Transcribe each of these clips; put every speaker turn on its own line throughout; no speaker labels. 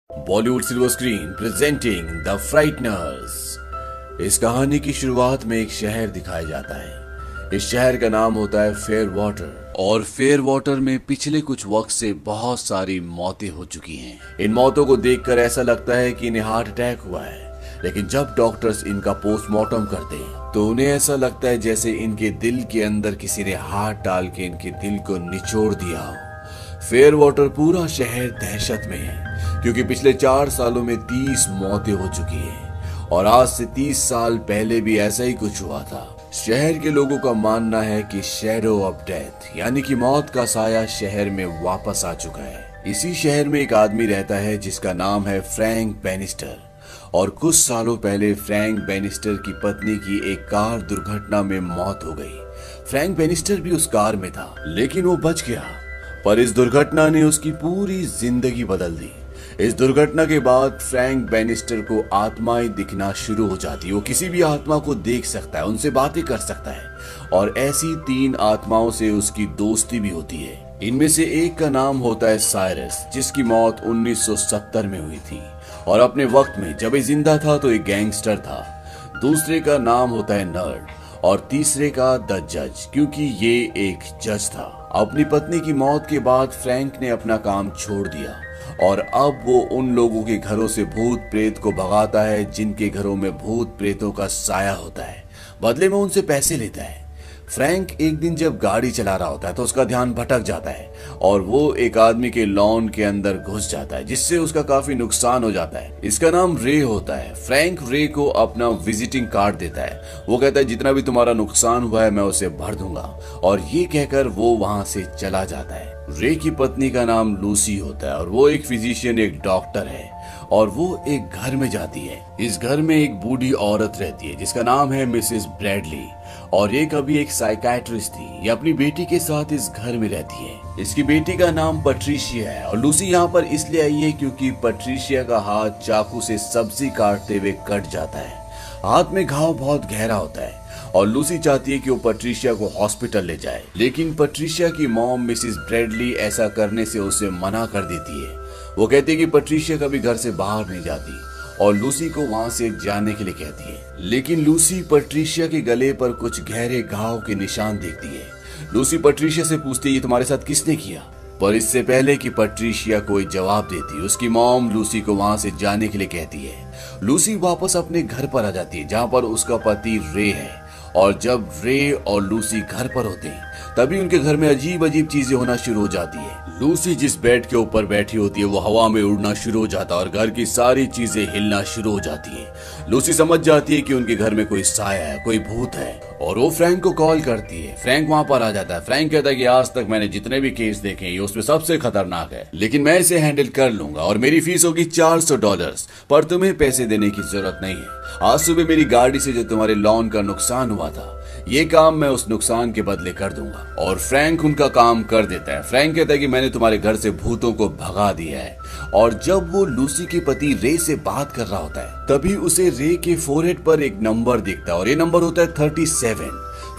Bollywood silver screen presenting the frighteners. इस कहानी की शुरुआत में एक शहर दिखाया जाता है। इस शहर का नाम होता है फेयर वाटर और फेयर वाटर में पिछले कुछ वक्त से बहुत सारी मौतें हो चुकी हैं। इन मौतों को देखकर ऐसा लगता है कि इन्हें हार्ट अटैक हुआ है, लेकिन जब डॉक्टर्स इनका पोस्टमार्टम करते हैं तो उन्हें ऐसा लगता है जैसे इनके दिल के अंदर किसी ने हाथ डाल के इनके दिल को निचोड़ दिया हो। फेयर वाटर पूरा शहर दहशत में है क्योंकि पिछले 4 सालों में 30 मौतें हो चुकी हैं और आज से 30 साल पहले भी ऐसा ही कुछ हुआ था। शहर के लोगों का मानना है कि शैडो ऑफ डेथ यानी कि मौत का साया शहर में वापस आ चुका है। इसी शहर में एक आदमी रहता है जिसका नाम है फ्रैंक बैनिस्टर और कुछ सालों पहले फ्रैंक बैनिस्टर की पत्नी की एक कार दुर्घटना में मौत हो गई। फ्रैंक बैनिस्टर भी उस कार में था लेकिन वो बच गया, पर इस दुर्घटना ने उसकी पूरी जिंदगी बदल दी। इस दुर्घटना के बाद फ्रैंक बैनिस्टर को आत्माएं दिखना शुरू हो जाती है। वो किसी भी आत्मा को देख सकता है, उनसे बातें कर सकता है और ऐसी 3 आत्माओं से उसकी दोस्ती भी होती है। इनमें से एक का नाम होता है साइरस, जिसकी मौत 1970 में हुई थी और अपने वक्त में जब ये जिंदा था तो एक गैंगस्टर था। दूसरे का नाम होता है नर्ड और तीसरे का द जज, क्योंकि ये एक जज था। अपनी पत्नी की मौत के बाद फ्रैंक ने अपना काम छोड़ दिया और अब वो उन लोगों के घरों से भूत प्रेत को भगाता है जिनके घरों में भूत प्रेतों का साया होता है। बदले में उनसे पैसे लेता है। फ्रैंक एक दिन जब गाड़ी चला रहा होता है तो उसका ध्यान भटक जाता है और वो एक आदमी के लॉन के अंदर घुस जाता है, जिससे उसका काफी नुकसान हो जाता है। इसका नाम रे होता है। फ्रैंक रे को अपना विजिटिंग कार्ड देता है। वो कहता है जितना भी तुम्हारा नुकसान हुआ है मैं उसे भर दूंगा, और ये कहकर वो वहां से चला जाता है। रे की पत्नी का नाम लूसी होता है और वो एक फिजिशियन, एक डॉक्टर है और वो एक घर में जाती है। इस घर में एक बूढ़ी औरत रहती है जिसका नाम है मिसेस ब्रैडली और ये कभी एक साइकाइट्रिस्ट थी। ये अपनी बेटी के साथ इस घर में रहती है। इसकी बेटी का नाम पैट्रिशिया है और लूसी यहाँ पर इसलिए आई है क्योंकि पैट्रिशिया का हाथ चाकू से सब्जी काटते हुए कट जाता है। हाथ में घाव बहुत गहरा होता है और लूसी चाहती है कि वो पैट्रिशिया को हॉस्पिटल ले जाए, लेकिन पैट्रिशिया की मॉम मिसेस ब्रैडली ऐसा करने से उसे मना कर देती है। वो कहती है कि पैट्रिशिया कभी घर से बाहर नहीं जाती और लूसी को वहां से जाने के लिए कहती है, लेकिन लूसी पैट्रिशिया के गले पर कुछ गहरे घाव के निशान देखती है। लूसी पैट्रिशिया से पूछती है ये तुम्हारे साथ किसने किया, पर इससे पहले कि पैट्रिशिया कोई जवाब देती उसकी मॉम लूसी को वहां से जाने के लिए कहती है। लूसी वापस अपने घर पर आ जाती है जहाँ पर उसका पति रे है और जब रे और लूसी घर पर होते हैं तभी उनके घर में अजीब अजीब चीजें होना शुरू हो जाती है। लूसी जिस बेड के ऊपर बैठी होती है वो हवा में उड़ना शुरू हो जाता है और घर की सारी चीजें हिलना शुरू हो जाती है। लूसी समझ जाती है कि उनके घर में कोई साया है, कोई भूत है और वो फ्रैंक को कॉल करती है। फ्रैंक वहां पर आ जाता है। फ्रैंक कहता है कि आज तक मैंने जितने भी केस देखे ये उसमें सबसे खतरनाक है, लेकिन मैं इसे हैंडल कर लूंगा और मेरी फीस होगी $400, पर तुम्हें पैसे देने की जरूरत नहीं है। आज सुबह मेरी गाड़ी से जो तुम्हारे लॉन का नुकसान हुआ था ये काम मैं उस नुकसान के बदले कर दूंगा, और फ्रैंक उनका काम कर देता है। फ्रैंक कहता है कि मैंने तुम्हारे घर से भूतों को भगा दिया है, और जब वो लूसी के पति रे से बात कर रहा होता है तभी उसे रे के फोरहेड पर एक नंबर दिखता है और ये नंबर होता है 37।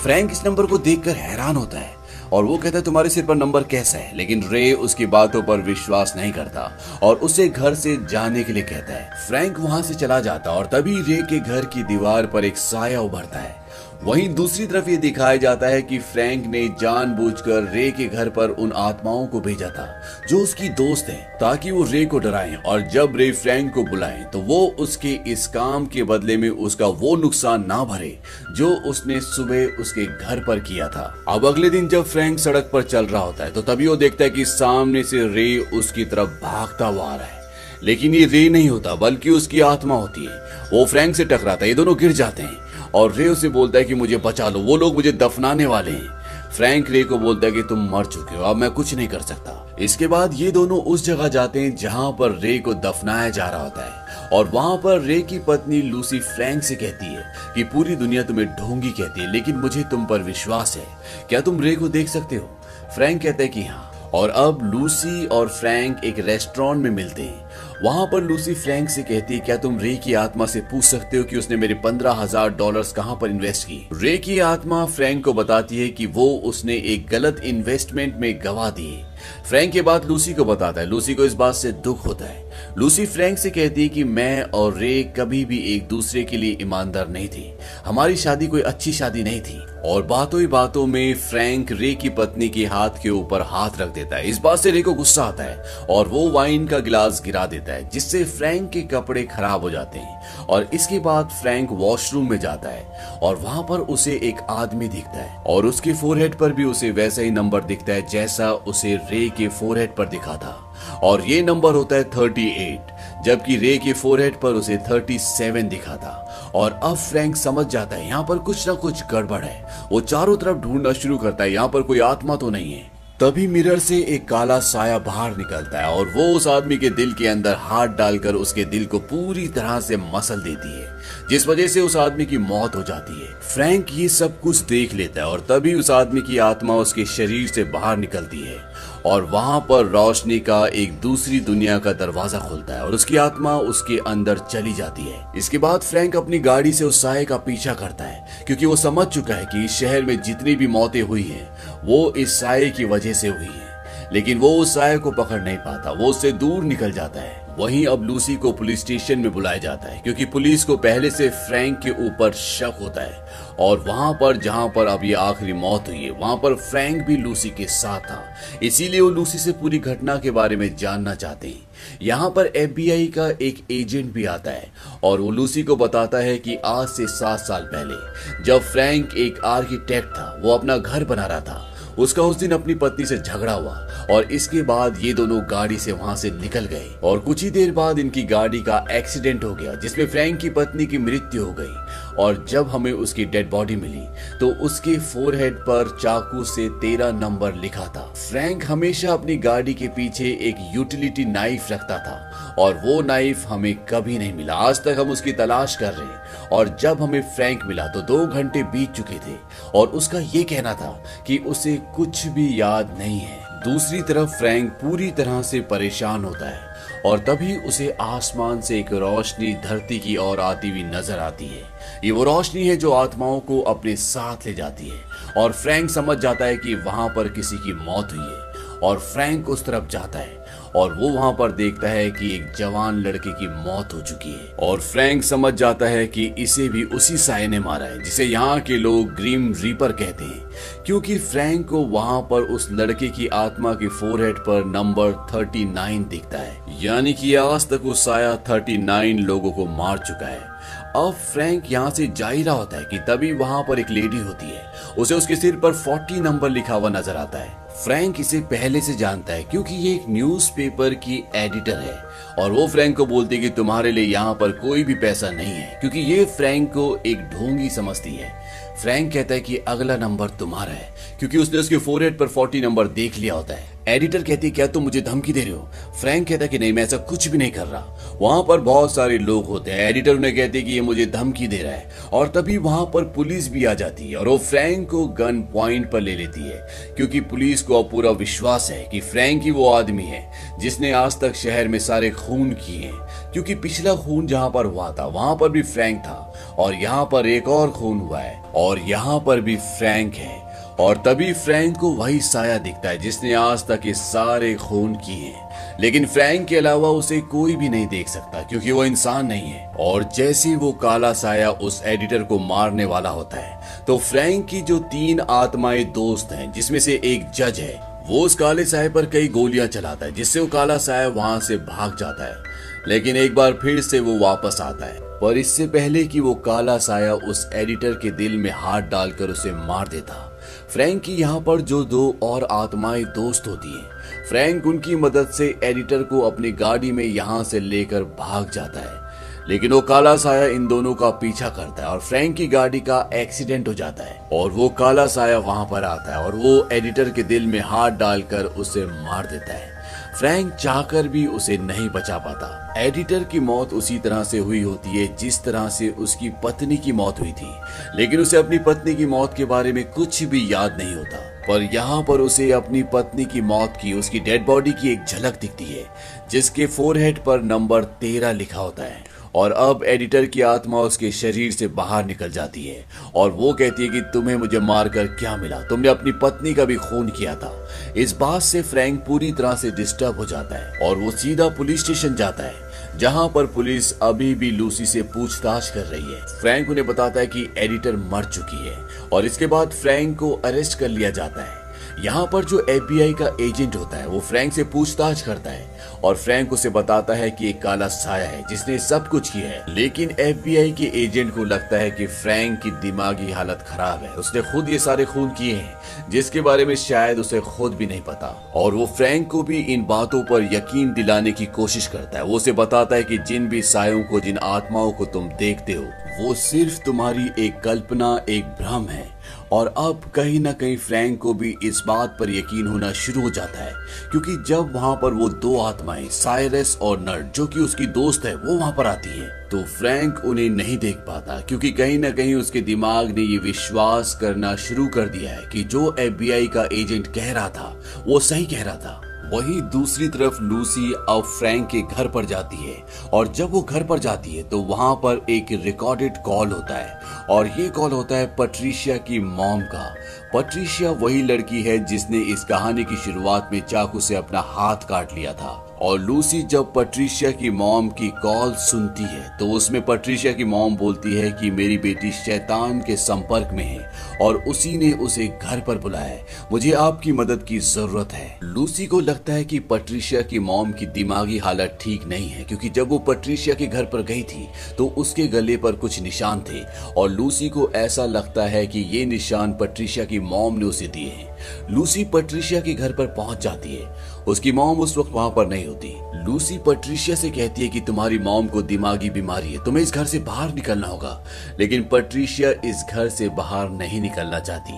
फ्रैंक इस नंबर को देखकर हैरान होता है और वो कहता है तुम्हारे सिर पर नंबर कैसा है, लेकिन रे उसकी बातों पर विश्वास नहीं करता और उसे घर से जाने के लिए कहता है। फ्रैंक वहां से चला जाता और तभी रे के घर की दीवार पर एक साया उभरता है। वहीं दूसरी तरफ ये दिखाया जाता है कि फ्रैंक ने जानबूझकर रे के घर पर उन आत्माओं को भेजा था जो उसकी दोस्त हैं, ताकि वो रे को डराएं और जब रे फ्रैंक को बुलाएं तो वो उसके इस काम के बदले में उसका वो नुकसान ना भरे जो उसने सुबह उसके घर पर किया था। अब अगले दिन जब फ्रैंक सड़क पर चल रहा होता है तो तभी वो देखता है कि सामने से रे उसकी तरफ भागता हुआ आ रहा है, लेकिन ये रे नहीं होता बल्कि उसकी आत्मा होती है। वो फ्रैंक से टकराता है, ये दोनों गिर जाते हैं और रे उसे बोलता है कि मुझे बचा लो, वो लोग मुझे दफनाने वाले हैं। फ्रैंक रे को बोलता है कि तुम मर चुके हो, अब मैं कुछ नहीं कर सकता। इसके बाद ये दोनों उस जगह जाते हैं जहां पर रे को दफनाया जा रहा होता है और वहां पर रे की पत्नी लूसी फ्रैंक से कहती है कि पूरी दुनिया तुम्हें ढोंगी कहती है, लेकिन मुझे तुम पर विश्वास है, क्या तुम रे को देख सकते हो? फ्रैंक कहता है कि हाँ। और अब लूसी और फ्रैंक एक रेस्टोरेंट में मिलते हैं। वहां पर लूसी फ्रैंक से कहती है क्या तुम रे की आत्मा से पूछ सकते हो कि उसने मेरे $15,000 कहां पर इन्वेस्ट किए? रे की आत्मा फ्रैंक को बताती है कि वो उसने एक गलत इन्वेस्टमेंट में गवा दिए। फ्रैंक ये बात लूसी को बताता है। लूसी को इस बात से दुख होता है। लूसी फ्रैंक से कहती है कि मैं और रे कभी भी एक दूसरे के लिए ईमानदार नहीं थे, हमारी शादी कोई अच्छी शादी नहीं थी। और बातों ही बातों में फ्रैंक रे की पत्नी के हाथ के ऊपर हाथ रख देता है। इस बात से रे को गुस्सा आता है और वो वाइन का गिलास गिरा देता है, जिससे फ्रैंक के कपड़े खराब हो जाते हैं। और इसके बाद फ्रैंक वॉशरूम में जाता है और वहां पर उसे एक आदमी दिखता है और उसके फोरहेड पर भी उसे वैसा ही नंबर दिखता है जैसा उसे रे के फोरहेड पर दिखा था, और ये नंबर होता है 38, जबकि रे के फोरहेड पर उसे 37 दिखा था। और अब फ्रैंक समझ जाता है यहाँ पर कुछ ना कुछ गड़बड़ है। वो चारों तरफ ढूंढना शुरू करता है, यहाँ पर कोई आत्मा तो नहीं है। तभी मिरर से एक काला साया बाहर निकलता है और वो उस आदमी के दिल के अंदर हाथ डालकर उसके दिल को पूरी तरह से मसल देती है, जिस वजह से उस आदमी की मौत हो जाती है। फ्रैंक ये सब कुछ देख लेता है और तभी उस आदमी की आत्मा उसके शरीर से बाहर निकलती है और वहां पर रोशनी का एक दूसरी दुनिया का दरवाजा खुलता है और उसकी आत्मा उसके अंदर चली जाती है। इसके बाद फ्रैंक अपनी गाड़ी से उस साये का पीछा करता है, क्योंकि वो समझ चुका है कि इस शहर में जितनी भी मौतें हुई हैं वो इस साये की वजह से हुई है। लेकिन वो उस साये को पकड़ नहीं पाता, वो उससे दूर निकल जाता है। वहीं अब लूसी को पुलिस स्टेशन में बुलाया जाता है, क्योंकि पुलिस को पहले से फ्रैंक के ऊपर शक होता है। और वहां पर जहां पर अब ये आखिरी मौत हुई है वहां पर फ्रैंक भी लूसी के साथ था, इसीलिए वो लूसी से पूरी घटना के बारे में जानना चाहते हैं। यहाँ पर FBI का एक एजेंट भी आता है और वो लूसी को बताता है कि आज से 7 साल पहले जब फ्रैंक एक आर्किटेक्ट था, वो अपना घर बना रहा था, उसका उस दिन अपनी पत्नी से झगड़ा हुआ और इसके बाद ये दोनों गाड़ी से वहां से निकल गए और कुछ ही देर बाद इनकी गाड़ी का एक्सीडेंट हो गया, जिसमें फ्रैंक की पत्नी की मृत्यु हो गई। और जब हमें उसकी डेड बॉडी मिली तो उसके फोरहेड पर चाकू से 13 नंबर लिखा था। फ्रैंक हमेशा अपनी गाड़ी के पीछे एक यूटिलिटी नाइफ रखता था और वो नाइफ हमें कभी नहीं मिला। आज तक हम उसकी तलाश कर रहे हैं और जब हमें फ्रैंक मिला तो 2 घंटे बीत चुके थे और उसका ये कहना था कि उसे कुछ भी याद नहीं है। दूसरी तरफ फ्रैंक पूरी तरह से परेशान होता है और तभी उसे आसमान से एक रोशनी धरती की ओर आती हुई नजर आती है। ये वो रोशनी है जो आत्माओं को अपने साथ ले जाती है और फ्रैंक समझ जाता है कि वहां पर किसी की मौत हुई है और फ्रैंक उस तरफ जाता है और वो वहां पर देखता है कि एक जवान लड़के की मौत हो चुकी है और फ्रैंक समझ जाता है कि इसे भी उसी साये ने मारा है, जिसे यहाँ के लोग ग्रीम रीपर कहते हैं, क्योंकि फ्रैंक को वहां पर उस लड़के की आत्मा के फोरहेड पर नंबर 39 दिखता है, यानी कि आज तक वो साया 39 लोगों को मार चुका है। अब फ्रैंक यहाँ से जा ही रहा होता है कि तभी वहां पर एक लेडी होती है, उसे उसके सिर पर 40 नंबर लिखा हुआ नजर आता है। फ्रैंक इसे पहले से जानता है क्योंकि ये एक न्यूज़पेपर की एडिटर है और वो फ्रैंक को बोलती है कि तुम्हारे लिए यहाँ पर कोई भी पैसा नहीं है, क्योंकि ये फ्रैंक को एक ढोंगी समझती है। फ्रैंक कहता है कि अगला नंबर तुम्हारा है, क्योंकि उसने उसके फोरहेड पर 40 नंबर देख लिया होता है। एडिटर कहती है क्या तुम मुझे धमकी दे रहे हो? फ्रैंक कहता है कि नहीं, मैं ऐसा कुछ भी नहीं कर रहा। वहां पर बहुत सारे लोग होते हैं। एडिटर उन्हें कहती है कि ये मुझे धमकी दे रहा है और तभी वहां पर पुलिस भी आ जाती है और वो फ्रैंक को गन पॉइंट पर ले लेती है, क्योंकि पुलिस को अब पूरा विश्वास है कि फ्रैंक ही वो आदमी है जिसने आज तक शहर में सारे खून किए हैं, क्योंकि पिछला खून जहां पर हुआ था वहां पर भी फ्रैंक था और यहाँ पर एक और खून हुआ है और यहाँ पर भी फ्रैंक है। और तभी फ्रैंक को वही साया दिखता है जिसने आज तक ये सारे खून किए हैं, लेकिन फ्रैंक के अलावा उसे कोई भी नहीं देख सकता क्योंकि वो इंसान नहीं है। और जैसे वो काला साया उस एडिटर को मारने वाला होता है तो फ्रैंक की जो 3 आत्माएं दोस्त हैं, जिसमें से एक जज है, वो उस काले साये पर कई गोलियां चलाता है, जिससे वो काला साया वहां से भाग जाता है। लेकिन एक बार फिर से वो वापस आता है, पर इससे पहले कि वो काला साया उस एडिटर के दिल में हाथ डालकर उसे मार देता। फ्रैंक की यहाँ पर जो 2 और आत्माएं दोस्त होती हैं, फ्रैंक उनकी मदद से एडिटर को अपनी गाड़ी में यहाँ से लेकर भाग जाता है, लेकिन वो काला साया इन दोनों का पीछा करता है और फ्रैंक की गाड़ी का एक्सीडेंट हो जाता है और वो काला साया वहां पर आता है और वो एडिटर के दिल में हाथ डालकर उसे मार देता है। फ्रैंक चाहकर भी उसे नहीं बचा पाता। एडिटर की मौत उसी तरह से हुई होती है जिस तरह से उसकी पत्नी की मौत हुई थी, लेकिन उसे अपनी पत्नी की मौत के बारे में कुछ भी याद नहीं होता। पर यहाँ पर उसे अपनी पत्नी की मौत की उसकी डेड बॉडी की एक झलक दिखती है, जिसके फोरहेड पर नंबर 13 लिखा होता है। और अब एडिटर की आत्मा उसके शरीर से बाहर निकल जाती है और वो कहती है कि तुम्हें मुझे मारकर क्या मिला, तुमने अपनी पत्नी का भी खून किया था। इस बात से फ्रैंक पूरी तरह से डिस्टर्ब हो जाता है और वो सीधा पुलिस स्टेशन जाता है, जहां पर पुलिस अभी भी लूसी से पूछताछ कर रही है। फ्रैंक उन्हें बताता है कि एडिटर मर चुकी है और इसके बाद फ्रैंक को अरेस्ट कर लिया जाता है। यहाँ पर जो FBI का एजेंट होता है वो फ्रैंक से पूछताछ करता है और फ्रैंक उसे बताता है कि एक काला साया है जिसने सब कुछ किया है। लेकिन FBI के एजेंट को लगता है कि फ्रैंक की दिमागी हालत खराब है, उसने खुद ये सारे खून किए हैं जिसके बारे में शायद उसे खुद भी नहीं पता। और वो फ्रैंक को भी इन बातों पर यकीन दिलाने की कोशिश करता है। वो उसे बताता है कि जिन भी सायों को, जिन आत्माओं को तुम देखते हो वो सिर्फ तुम्हारी एक कल्पना, एक भ्रम है। और अब कहीं ना कहीं फ्रैंक को भी इस बात पर यकीन होना शुरू हो जाता है, क्योंकि जब वहां पर वो दो आत्माएं साइरस और नर्ड जो कि उसकी दोस्त है वो वहां पर आती है, तो फ्रैंक उन्हें नहीं देख पाता, क्योंकि कहीं ना कहीं उसके दिमाग ने ये विश्वास करना शुरू कर दिया है कि जो FBI का एजेंट कह रहा था वो सही कह रहा था। वहीं दूसरी तरफ लूसी अब फ्रैंक के घर पर जाती है और जब वो घर पर जाती है तो वहां पर एक रिकॉर्डेड कॉल होता है और ये कॉल होता है पैट्रिशिया की मॉम का। पैट्रिशिया वही लड़की है जिसने इस कहानी की शुरुआत में चाकू से अपना हाथ काट लिया था। और लूसी जब पैट्रिशिया की मॉम की कॉल सुनती है तो उसमें पैट्रिशिया की मॉम बोलती है कि मेरी बेटी शैतान के संपर्क में है और उसी ने उसे घर पर बुलाया है, मुझे आपकी मदद की जरूरत है। लूसी को लगता है कि पैट्रिशिया की मॉम की दिमागी हालत ठीक नहीं है, क्योंकि जब वो पैट्रिशिया के घर पर गई थी तो उसके गले पर कुछ निशान थे और लूसी को ऐसा लगता है कि ये निशान पैट्रिशिया की मॉम ने उसे दिए हैं। लूसी पैट्रिशिया के घर पर पहुंच जाती है। उसकी मॉम उस वक्त वहां पर नहीं होती। लूसी पैट्रिशिया से कहती है कि तुम्हारी मॉम को दिमागी बीमारी है, तुम्हें इस घर से बाहर निकलना होगा। लेकिन पैट्रिशिया इस घर से बाहर नहीं निकलना चाहती।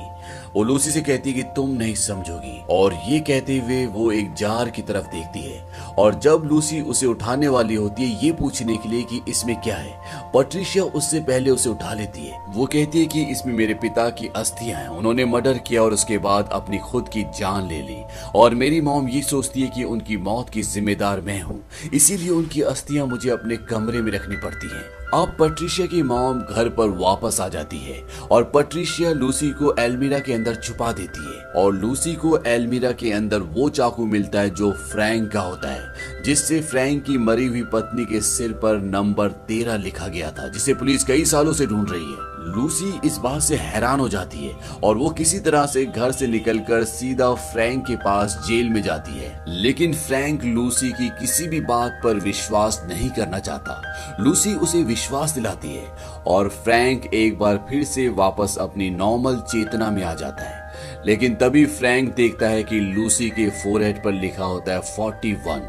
वो लूसी से कहती है कि तुम नहीं समझोगी, और ये कहते हुए वो एक जार की तरफ देखती है। और जब लूसी उसे उठाने वाली होती है ये पूछने के लिए कि इसमें क्या है, पैट्रिशिया उससे पहले उसे उठा लेती है। वो कहती है कि इसमें मेरे पिता की अस्थियां हैं, उन्होंने मर्डर किया और उसके बाद अपनी खुद की जान ले ली, और मेरी मॉम ये सोचती है कि उनकी मौत की जिम्मेदार मैं हूँ, इसीलिए उनकी अस्थियां मुझे अपने कमरे में रखनी पड़ती हैं। अब पैट्रिशिया की मॉम घर पर वापस आ जाती है और पैट्रिशिया लूसी को एल्मीरा के अंदर छुपा देती है और लूसी को एल्मीरा के अंदर वो चाकू मिलता है जो फ्रैंक का होता है, जिससे फ्रैंक की मरी हुई पत्नी के सिर पर नंबर 13 लिखा गया था, जिसे पुलिस कई सालों से ढूंढ रही है। लूसी इस बात से हैरान हो जाती है और वो किसी तरह से घर से निकलकर सीधा फ्रैंक के पास जेल में जाती है। लेकिन फ्रैंक लूसी की किसी भी बात पर विश्वास नहीं करना चाहता। लूसी उसे विश्वास दिलाती है और फ्रैंक एक बार फिर से वापस अपनी नॉर्मल चेतना में आ जाता है। लेकिन तभी फ्रैंक देखता है कि लूसी के फोरहेड पर लिखा होता है 41,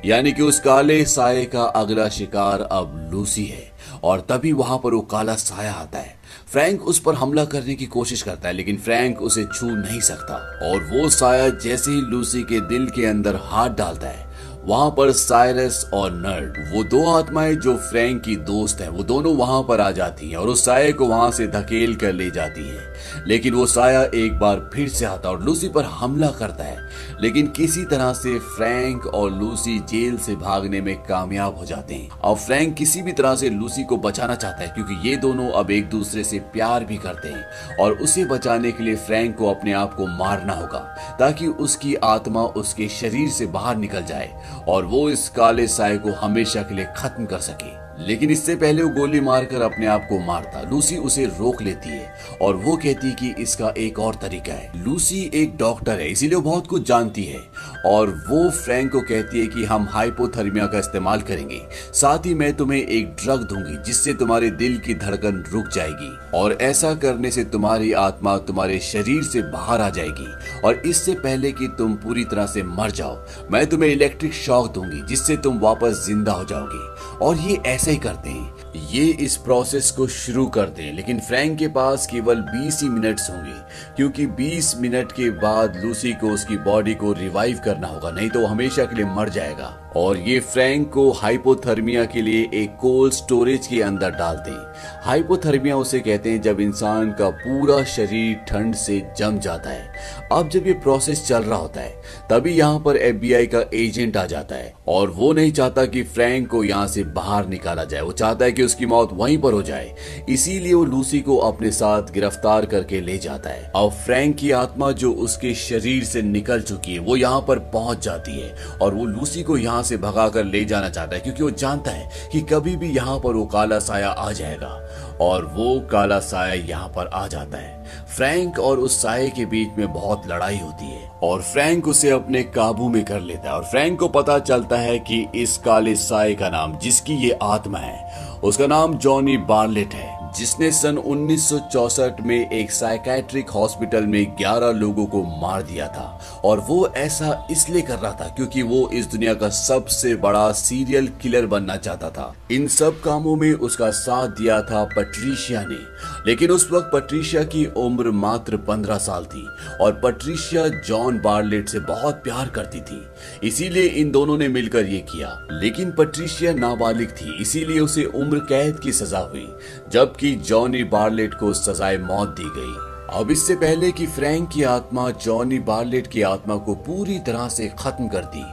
यानी कि उस काले साये का अगला शिकार अब लूसी है। और तभी वहां पर वो काला साया आता है। फ्रैंक उस पर हमला करने की कोशिश करता है, लेकिन फ्रैंक उसे छू नहीं सकता, और वो साया जैसे ही लूसी के दिल के अंदर हाथ डालता है, वहां पर साइरस और नर्ड, वो दो आत्माएं जो फ्रैंक की दोस्त हैं, वो दोनों वहां पर आ जाती हैं और उस साये को वहां से धकेल कर ले जाती हैं। लेकिन वो साया एक बार फिर से आता और लूसी पर हमला करता है, लेकिन किसी तरह से फ्रैंक और लूसी जेल से भागने में कामयाब हो जाते हैं। अब फ्रैंक किसी भी तरह से लूसी को बचाना चाहता है, क्योंकि ये दोनों अब एक दूसरे से प्यार भी करते हैं, और उसे बचाने के लिए फ्रैंक को अपने आप को मारना होगा ताकि उसकी आत्मा उसके शरीर से बाहर निकल जाए और वो इस काले साये को हमेशा के लिए खत्म कर सके। लेकिन इससे पहले वो गोली मारकर अपने आप को मारता। लूसी उसे रोक लेती है और वो कहती है कि इसका एक और तरीका है। लूसी एक डॉक्टर है, इसीलिए वो बहुत कुछ जानती है, और वो फ्रैंक को कहती है कि हम हाइपोथर्मिया का इस्तेमाल करेंगे, साथ ही मैं तुम्हें एक ड्रग दूंगी जिससे तुम्हारे दिल की धड़कन रुक जाएगी, और ऐसा करने से तुम्हारी आत्मा तुम्हारे शरीर से बाहर आ जाएगी, और इससे पहले कि तुम पूरी तरह से मर जाओ मैं तुम्हें इलेक्ट्रिक शॉक दूंगी जिससे तुम वापस जिंदा हो जाओगे। और ये ऐसे ही करते हैं, ये इस प्रोसेस को शुरू करते हैं। लेकिन फ्रैंक के पास केवल 20 ही मिनट्स होंगे, क्योंकि 20 मिनट के बाद लूसी को उसकी बॉडी को रिवाइव करना होगा, नहीं तो वो हमेशा के लिए मर जाएगा। और ये फ्रैंक को हाइपोथर्मिया के लिए एक कोल्ड स्टोरेज के अंदर डालते हैं। हाइपोथर्मिया उसे कहते हैं जब इंसान का पूरा शरीर ठंड से जम जाता है। अब जब ये प्रोसेस चल रहा होता है तभी यहाँ पर FBI का एजेंट आ जाता है, और वो नहीं चाहता कि फ्रैंक को यहाँ से बाहर निकाला जाए, वो चाहता है कि उसकी मौत वहीं पर हो जाए। इसीलिए वो लूसी को अपने साथ गिरफ्तार करके ले जाता है। अब फ्रैंक की आत्मा जो उसके शरीर से निकल चुकी है वो यहाँ पर पहुंच जाती है और वो लूसी को यहाँ यहाँ से भगाकर ले जाना चाहता है, क्योंकि वो जानता है कि कभी भी यहाँ पर वो काला साया आ जाएगा। और वो काला साया यहाँ पर आ जाता है। फ्रैंक और उस साये के बीच में बहुत लड़ाई होती है और फ्रैंक उसे अपने काबू में कर लेता है। और फ्रैंक को पता चलता है कि इस काले साये का नाम, जिसकी ये आत्मा है, उसका नाम जॉनी बार्लेट है, जिसने सन 1964 में एक साइकेट्रिक हॉस्पिटल में 11 लोगों को मार दिया था। और वो ऐसा इसलिए कर रहा था क्योंकि वो इस दुनिया का सबसे बड़ा सीरियल किलर बनना चाहता था। इन सब कामों में उसका साथ दिया था पैट्रिशिया ने, लेकिन उस वक्त पैट्रिशिया की उम्र मात्र 15 साल थी और पैट्रिशिया जॉन बार्लेट से बहुत प्यार करती थी, इसीलिए इन दोनों ने मिलकर ये किया। लेकिन पैट्रिशिया नाबालिग थी, इसीलिए उसे उम्र कैद की सजा हुई, जबकि जॉनी बार्लेट को सजाए मौत दी गई। अब इससे पहले कि फ्रैंक की आत्मा जॉनी बार्लेट की आत्मा को पूरी तरह से खत्म कर दी,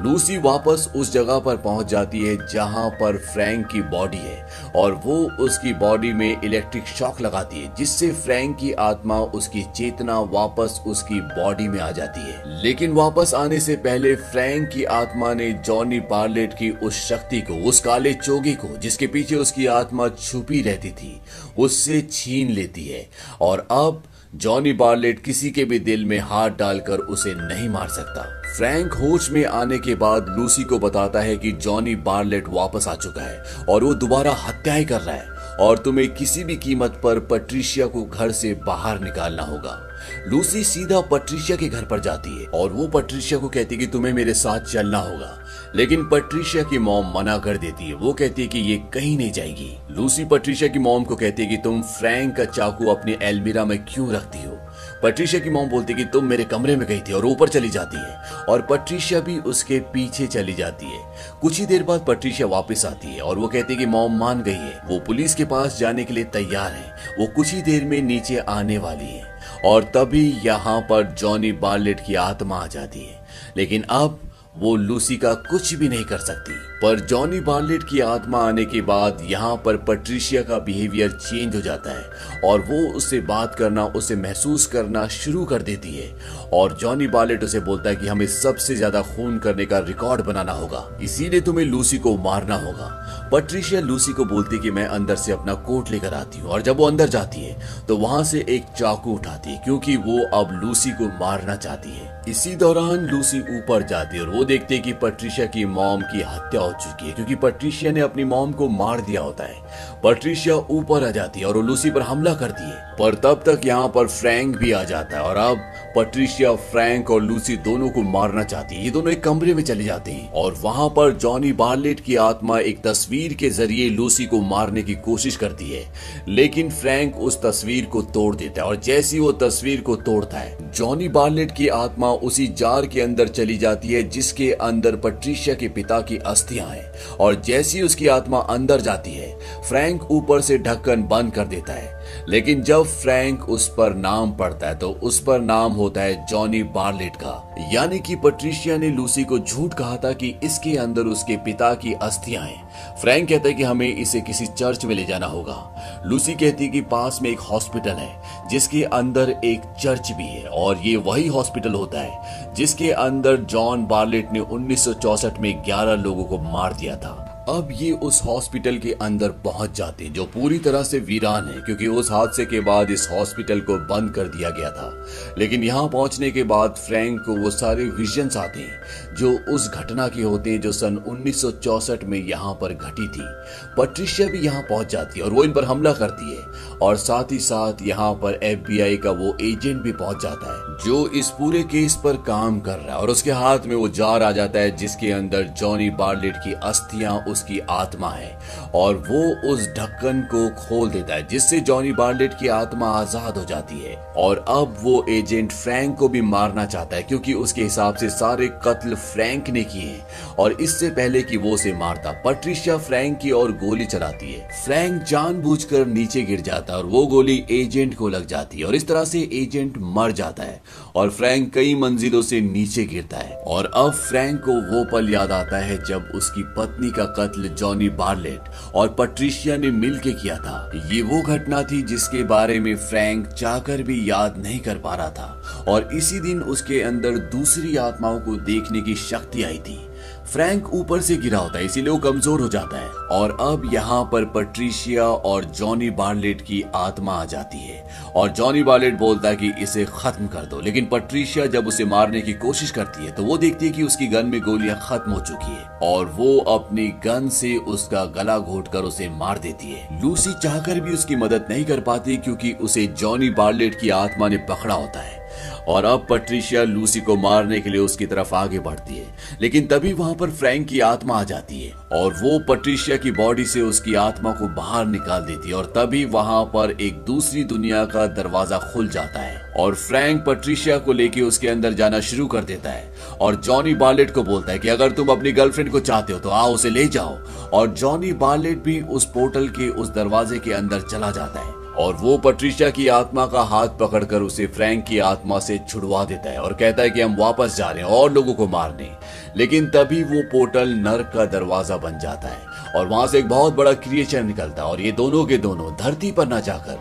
लूसी वापस उस जगह पर पहुंच जाती है जहां पर फ्रैंक की बॉडी है और वो उसकी बॉडी में इलेक्ट्रिक शॉक लगाती है, जिससे फ्रैंक की आत्मा, उसकी चेतना वापस उसकी बॉडी में आ जाती है। लेकिन वापस आने से पहले फ्रैंक की आत्मा ने जॉनी बार्लेट की उस शक्ति को, उस काले चोगे को जिसके पीछे उसकी आत्मा छुपी रहती थी, उससे छीन लेती है। और अब जॉनी बार्लेट किसी के भी दिल में हाथ डालकर उसे नहीं मार सकता। फ्रैंक होश में आने के बाद लूसी को बताता है कि जॉनी बार्लेट वापस आ चुका है और वो दोबारा हत्याएं कर रहा है और तुम्हें किसी भी कीमत पर पैट्रिशिया को घर से बाहर निकालना होगा। लूसी सीधा पैट्रिशिया के घर पर जाती है और वो पैट्रिशिया को कहती है कि तुम्हें मेरे साथ चलना होगा, लेकिन पैट्रिशिया की मॉम मना कर देती है। वो कहती है कि ये कहीं नहीं जाएगी। लूसी पैट्रिशिया की मॉम को कहती है कि तुम फ्रैंक का चाकू अपनी अलमीरा में क्यों रखती हो। पैट्रिशिया की मॉम बोलती है कि तुम मेरे कमरे में गई थी और ऊपर चली जाती है और पैट्रिशिया भी उसके पीछे चली जाती है। कुछ ही देर बाद पैट्रिशिया वापस आती है और वो कहती है कि मॉम मान गई है, वो पुलिस के पास जाने के लिए तैयार है, वो कुछ ही देर में नीचे आने वाली है। और तभी यहाँ पर जॉनी बार्लेट की आत्मा आ जाती है, लेकिन अब वो लूसी का कुछ भी नहीं कर सकती। पर जॉनी बार्लेट की आत्मा आने के बाद यहाँ पर पैट्रिशिया का बिहेवियर चेंज हो जाता है और वो उससे बात करना, उसे महसूस करना शुरू कर देती है। और जॉनी बार्लेट उसे बोलता है कि हमें सबसे ज्यादा खून करने का रिकॉर्ड बनाना होगा, इसीलिए तुम्हें लूसी को मारना होगा। पैट्रिशिया लूसी को बोलती कि मैं अंदर से अपना कोट लेकर आती हूँ और जब वो अंदर जाती है तो वहां से एक चाकू उठाती है, क्योंकि वो अब लूसी को मारना चाहती है। इसी दौरान लूसी ऊपर जाती है और वो देखती है कि पैट्रिशिया की मॉम की हत्या हो चुकी है, क्योंकि पैट्रिशिया ने अपनी मॉम को मार दिया होता है। पैट्रिशिया ऊपर आ जाती है और वो लूसी पर हमला करती है, पर तब तक यहाँ पर फ्रैंक भी आ जाता है और अब पैट्रिशिया फ्रैंक और लूसी दोनों को मारना चाहती है। ये दोनों एक कमरे में चले जाते हैं और वहां पर जॉनी बार्लेट की आत्मा एक तस्वीर के जरिए लूसी को मारने की कोशिश करती है, लेकिन फ्रैंक उस तस्वीर को तोड़ देता है और जैसी वो तस्वीर को तोड़ता है, जॉनी बार्लेट की आत्मा उसी जार के अंदर चली जाती है जिसके अंदर पैट्रिशिया के पिता की अस्थियां हैं। और जैसी उसकी आत्मा अंदर जाती है, फ्रैंक ऊपर से ढक्कन बंद कर देता है, लेकिन जब फ्रैंक उस पर नाम पढ़ता है तो उस पर नाम होता है जॉनी बार्लेट का। यानी कि पैट्रिशिया ने लूसी को झूठ कहा था कि इसके अंदर उसके पिता की अस्थियां हैं। फ्रैंक कहता है कि हमें इसे किसी चर्च में ले जाना होगा। लूसी कहती है कि पास में एक हॉस्पिटल है जिसके अंदर एक चर्च भी है और ये वही हॉस्पिटल होता है जिसके अंदर जॉन बार्लेट ने 1964 में 11 लोगों को मार दिया था। अब ये उस हॉस्पिटल के अंदर पहुंच जाते हैं जो पूरी तरह से वीरान है, क्योंकि उस हादसे के बाद इस हॉस्पिटल को बंद कर दिया गया था। लेकिन यहाँ पहुंचने के बाद फ्रैंक को वो सारे विजन्स आते हैं जो उस घटना के होते हैं जो सन 1964 में यहाँ पर घटी थी। पैट्रिशिया भी यहाँ पहुंच जाती है और वो इन पर हमला करती है और साथ ही साथ यहाँ पर FBI का वो एजेंट भी पहुंच जाता है जो इस पूरे केस पर काम कर रहा है और उसके हाथ में वो जार आ जाता है जिसके अंदर जॉनी बार्लेट की अस्थियां, उसकी आत्मा है और वो उस ढक्कन को खोल देता है जिससे जॉनी बार्लेट की आत्मा आजाद हो जाती है। और अब वो एजेंट फ्रैंक को भी मारना चाहता है क्योंकि उसके हिसाब से सारे कत्ल फ्रैंक ने किए हैं और इससे पहले कि वो उसे मारता, पैट्रिशिया फ्रैंक की ओर गोली चलाती है। फ्रैंक जानबूझकर नीचे गिर जाता है और वो गोली एजेंट को लग जाती है और इस तरह से एजेंट मर जाता है और फ्रैंक कई मंजिलों से नीचे गिरता है। और अब फ्रैंक को वो पल याद आता है जब उसकी पत्नी का कत्ल जॉनी बार्लेट और पैट्रिशिया ने मिलकर किया था। ये वो घटना थी जिसके बारे में फ्रैंक चाहकर भी याद नहीं कर पा रहा था और इसी दिन उसके अंदर दूसरी आत्माओं को देखने की शक्ति आई थी। फ्रैंक ऊपर से गिरा होता है, इसीलिए वो कमजोर हो जाता है। और अब यहाँ पर पैट्रिशिया और जॉनी बार्लेट की आत्मा आ जाती है और जॉनी बार्लेट बोलता है कि इसे खत्म कर दो। लेकिन पैट्रिशिया जब उसे मारने की कोशिश करती है तो वो देखती है कि उसकी गन में गोलियां खत्म हो चुकी है और वो अपनी गन से उसका गला घोटकर उसे मार देती है। लूसी चाहकर भी उसकी मदद नहीं कर पाती क्योंकि उसे जॉनी बार्लेट की आत्मा ने पकड़ा होता है। और अब पैट्रिशिया लूसी को मारने के लिए उसकी तरफ आगे बढ़ती है, लेकिन तभी वहां पर फ्रैंक की आत्मा आ जाती है और वो पैट्रिशिया की बॉडी से उसकी आत्मा को बाहर निकाल देती है। और तभी वहां पर एक दूसरी दुनिया का दरवाजा खुल जाता है और फ्रैंक पैट्रिशिया को लेके उसके अंदर जाना शुरू कर देता है और जॉनी बार्लेट को बोलता है कि अगर तुम अपनी गर्लफ्रेंड को चाहते हो तो आओ उसे ले जाओ। और जॉनी बार्लेट भी उस पोर्टल के उस दरवाजे के अंदर चला जाता है और वो पैट्रिशिया की आत्मा का हाथ पकड़कर उसे फ्रैंक की आत्मा से छुड़वा देता है और कहता है कि हम वापस जा रहे हैं और लोगों को मारने। लेकिन तभी वो पोर्टल नर्क का दरवाजा बन जाता है और वहां से एक बहुत बड़ा क्रिएचर निकलता है और ये दोनों के दोनों धरती पर न जाकर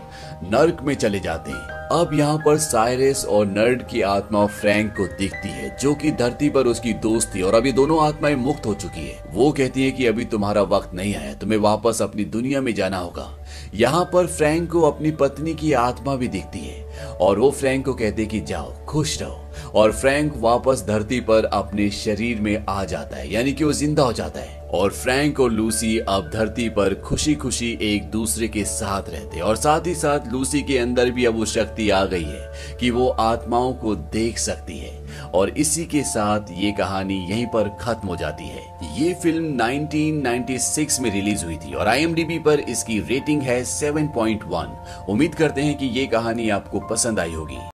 नर्क में चले जाते हैं। अब यहाँ पर साइरस और नर्ड की आत्मा फ्रैंक को दिखती है जो कि धरती पर उसकी दोस्त थी और अभी दोनों आत्माएं मुक्त हो चुकी है। वो कहती है कि अभी तुम्हारा वक्त नहीं आया, तुम्हें वापस अपनी दुनिया में जाना होगा। यहाँ पर फ्रैंक को अपनी पत्नी की आत्मा भी दिखती है और वो फ्रैंक को कहते हैं कि जाओ खुश रहो। और फ्रैंक वापस धरती पर अपने शरीर में आ जाता है, यानी कि वो जिंदा हो जाता है। और फ्रैंक और लूसी अब धरती पर खुशी खुशी एक दूसरे के साथ रहते हैं और साथ ही साथ लूसी के अंदर भी अब वो शक्ति आ गई है कि वो आत्माओं को देख सकती है। और इसी के साथ ये कहानी यहीं पर खत्म हो जाती है। ये फिल्म 1996 में रिलीज हुई थी और IMDb पर इसकी रेटिंग है 7.1। उम्मीद करते हैं कि ये कहानी आपको पसंद आई होगी।